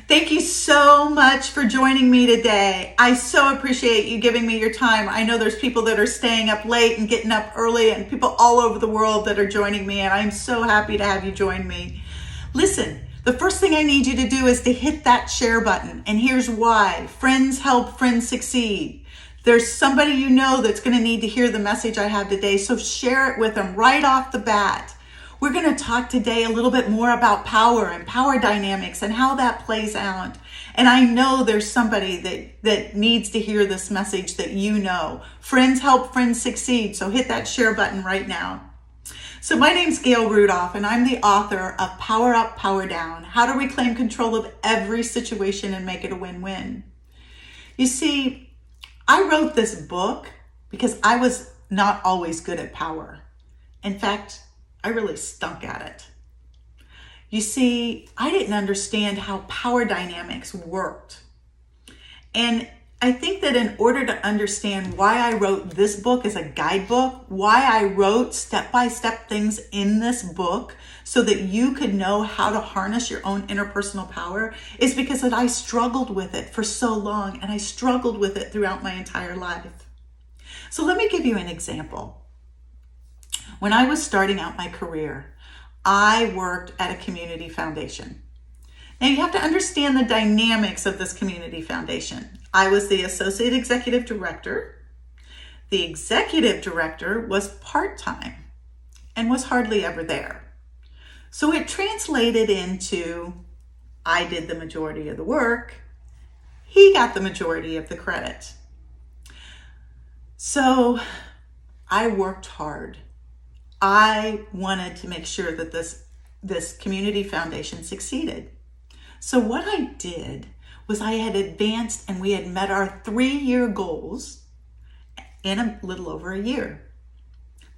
Thank you so much for joining me today. I so appreciate you giving me your time. I know there's people that are staying up late and getting up early and people all over the world that are joining me, and I'm so happy to have you join me. Listen, the first thing I need you to do is to hit that share button, and here's why. Friends help friends succeed. There's somebody you know that's going to need to hear the message I have today, so share it with them right off the bat. We're going to talk today a little bit more about power and power dynamics and how that plays out. And I know there's somebody that needs to hear this message that you know. Friends help friends succeed, so hit that share button right now. So my name's Gail Rudolph, and I'm the author of Power Up, Power Down, How to Reclaim Control of Every Situation and Make It a Win-Win. You see, I wrote this book because I was not always good at power. In fact, I really stunk at it. You see, I didn't understand how power dynamics worked. And I think that in order to understand why I wrote this book as a guidebook, why I wrote step-by-step things in this book so that you could know how to harness your own interpersonal power, is because that I struggled with it for so long, and I struggled with it throughout my entire life. So let me give you an example. When I was starting out my career, I worked at a community foundation. Now you have to understand the dynamics of this community foundation. I was the associate executive director. The executive director was part-time and was hardly ever there. So it translated into, I did the majority of the work. He got the majority of the credit. So I worked hard. I wanted to make sure that this community foundation succeeded. So what I did was I had advanced and we had met our 3-year goals in a little over a year.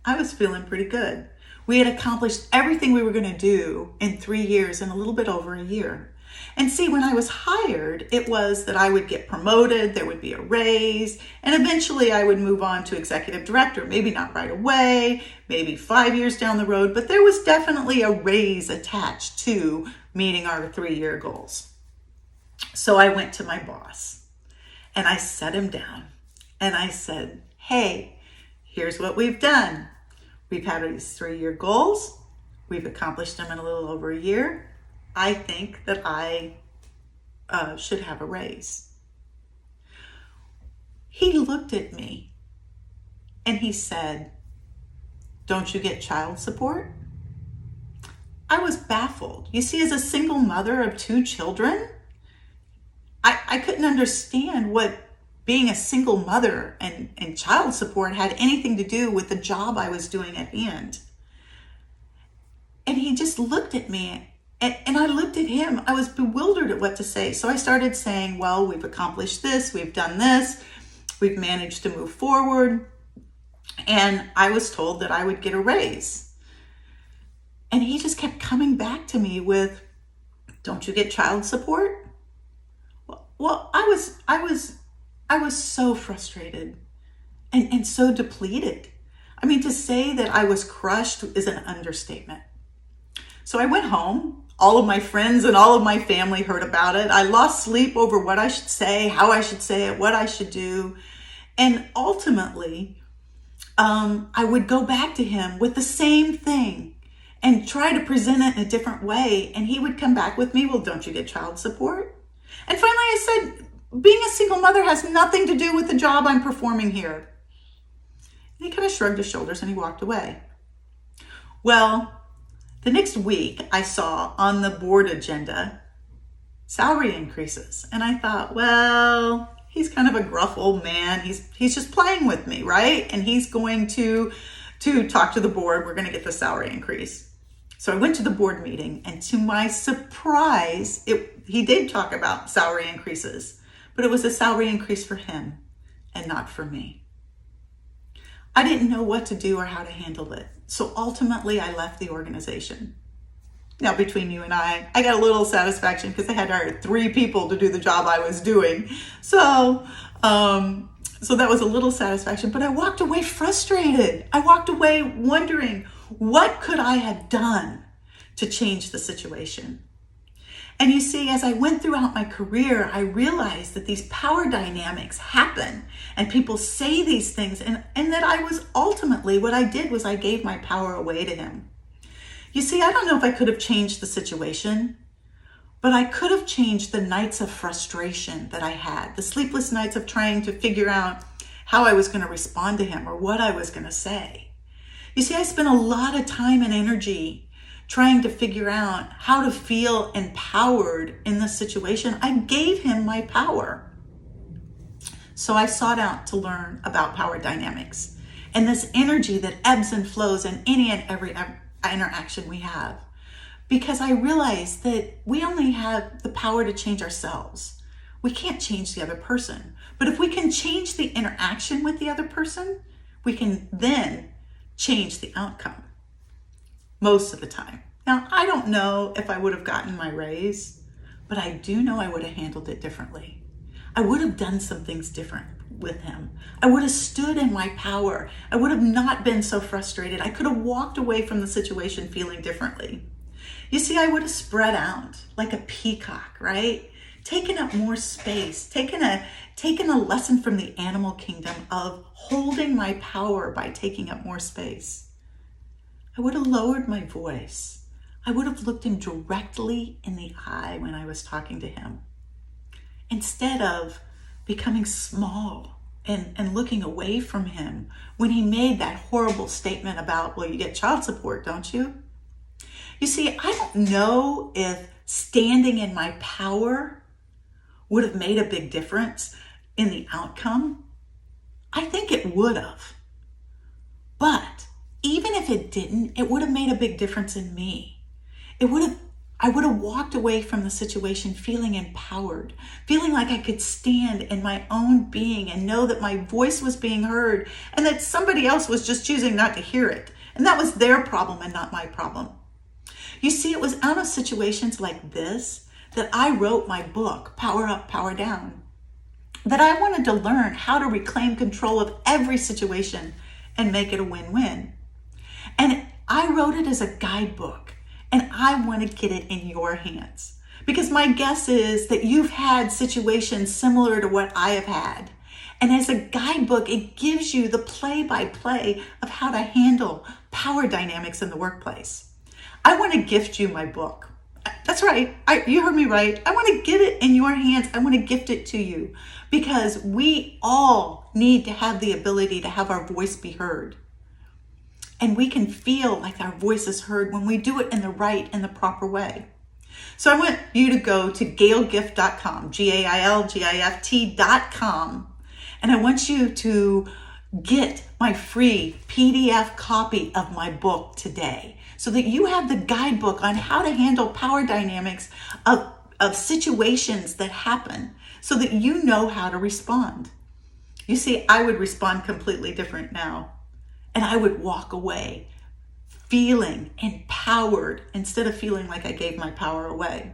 I was feeling pretty good. We had accomplished everything we were going to do in 3 years in a little bit over a year. And see, when I was hired, it was that I would get promoted, there would be a raise, and eventually I would move on to executive director. Maybe not right away, maybe 5 years down the road, but there was definitely a raise attached to meeting our 3-year goals. So I went to my boss and I sat him down and I said, hey, here's what we've done. We've had these 3-year goals. We've accomplished them in a little over a year. I think that I should have a raise. He looked at me and he said, don't you get child support? I was baffled. You see, as a single mother of 2 children, I couldn't understand what being a single mother and child support had anything to do with the job I was doing at hand. And he just looked at me. And I looked at him. I was bewildered at what to say. So I started saying, well, we've accomplished this. We've done this. We've managed to move forward. And I was told that I would get a raise. And he just kept coming back to me with, don't you get child support? Well, I was so frustrated and so depleted. I mean, to say that I was crushed is an understatement. So I went home. All of my friends and all of my family heard about it. I lost sleep over what I should say, how I should say it, what I should do. And ultimately, I would go back to him with the same thing and try to present it in a different way. And he would come back with me, well, don't you get child support? And finally I said, being a single mother has nothing to do with the job I'm performing here. And he kind of shrugged his shoulders and he walked away. Well, the next week I saw on the board agenda salary increases. And I thought, well, he's kind of a gruff old man. He's just playing with me, right? And he's going to talk to the board. We're going to get the salary increase. So I went to the board meeting, and to my surprise, he did talk about salary increases, but it was a salary increase for him and not for me. I didn't know what to do or how to handle it. So ultimately, I left the organization. Now, between you and I got a little satisfaction because I had to hire 3 people to do the job I was doing. So that was a little satisfaction, but I walked away frustrated. I walked away wondering, what could I have done to change the situation? And you see, as I went throughout my career, I realized that these power dynamics happen and people say these things, and that I was ultimately, what I did was I gave my power away to him. You see, I don't know if I could have changed the situation, but I could have changed the nights of frustration that I had, the sleepless nights of trying to figure out how I was going to respond to him or what I was going to say. You see, I spent a lot of time and energy trying to figure out how to feel empowered in this situation. I gave him my power. So I sought out to learn about power dynamics and this energy that ebbs and flows in any and every interaction we have. Because I realized that we only have the power to change ourselves. We can't change the other person. But if we can change the interaction with the other person, we can then change the outcome. Most of the time. Now, I don't know if I would have gotten my raise, but I do know I would have handled it differently. I would have done some things different with him. I would have stood in my power. I would have not been so frustrated. I could have walked away from the situation feeling differently. You see, I would have spread out like a peacock, right? Taken up more space, taken a lesson from the animal kingdom of holding my power by taking up more space. I would have lowered my voice. I would have looked him directly in the eye when I was talking to him. Instead of becoming small and looking away from him when he made that horrible statement about, well, you get child support, don't you? You see, I don't know if standing in my power would have made a big difference in the outcome. I think it would have. But even if it didn't, it would have made a big difference in me. I would have walked away from the situation feeling empowered, feeling like I could stand in my own being and know that my voice was being heard and that somebody else was just choosing not to hear it. And that was their problem and not my problem. You see, it was out of situations like this that I wrote my book, Power Up, Power Down, that I wanted to learn how to reclaim control of every situation and make it a win-win. And I wrote it as a guidebook, and I want to get it in your hands because my guess is that you've had situations similar to what I have had. And as a guidebook, it gives you the play-by-play of how to handle power dynamics in the workplace. I want to gift you my book. That's right. You heard me right. I want to get it in your hands. I want to gift it to you because we all need to have the ability to have our voice be heard. And we can feel like our voice is heard when we do it in the right and the proper way. So I want you to go to gailgift.com, GAILGIFT.com, and I want you to get my free PDF copy of my book today so that you have the guidebook on how to handle power dynamics of situations that happen so that you know how to respond. You see, I would respond completely different now. And I would walk away feeling empowered instead of feeling like I gave my power away.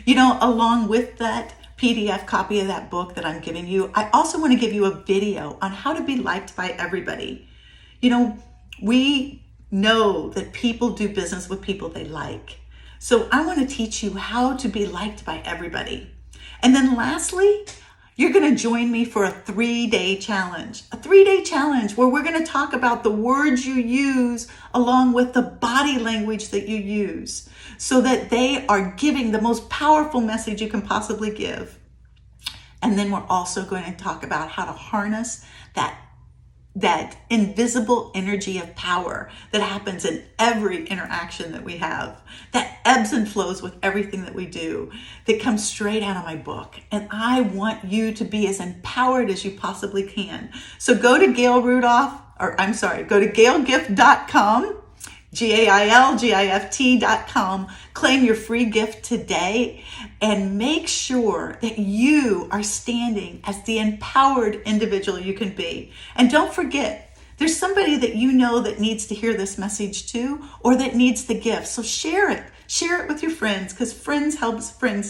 You know, along with that PDF copy of that book that I'm giving you, I also want to give you a video on how to be liked by everybody. You know, we know that people do business with people they like. So I want to teach you how to be liked by everybody. And then lastly, you're going to join me for a 3-day challenge. A 3-day challenge where we're going to talk about the words you use along with the body language that you use so that they are giving the most powerful message you can possibly give. And then we're also going to talk about how to harness that invisible energy of power that happens in every interaction that we have, that ebbs and flows with everything that we do, that comes straight out of my book. And I want you to be as empowered as you possibly can. So go to go to gailgift.com, GAILGIFT.com, claim your free gift today, and make sure that you are standing as the empowered individual you can be. And don't forget, there's somebody that you know that needs to hear this message too, or that needs the gift. So share it with your friends, because friends helps friends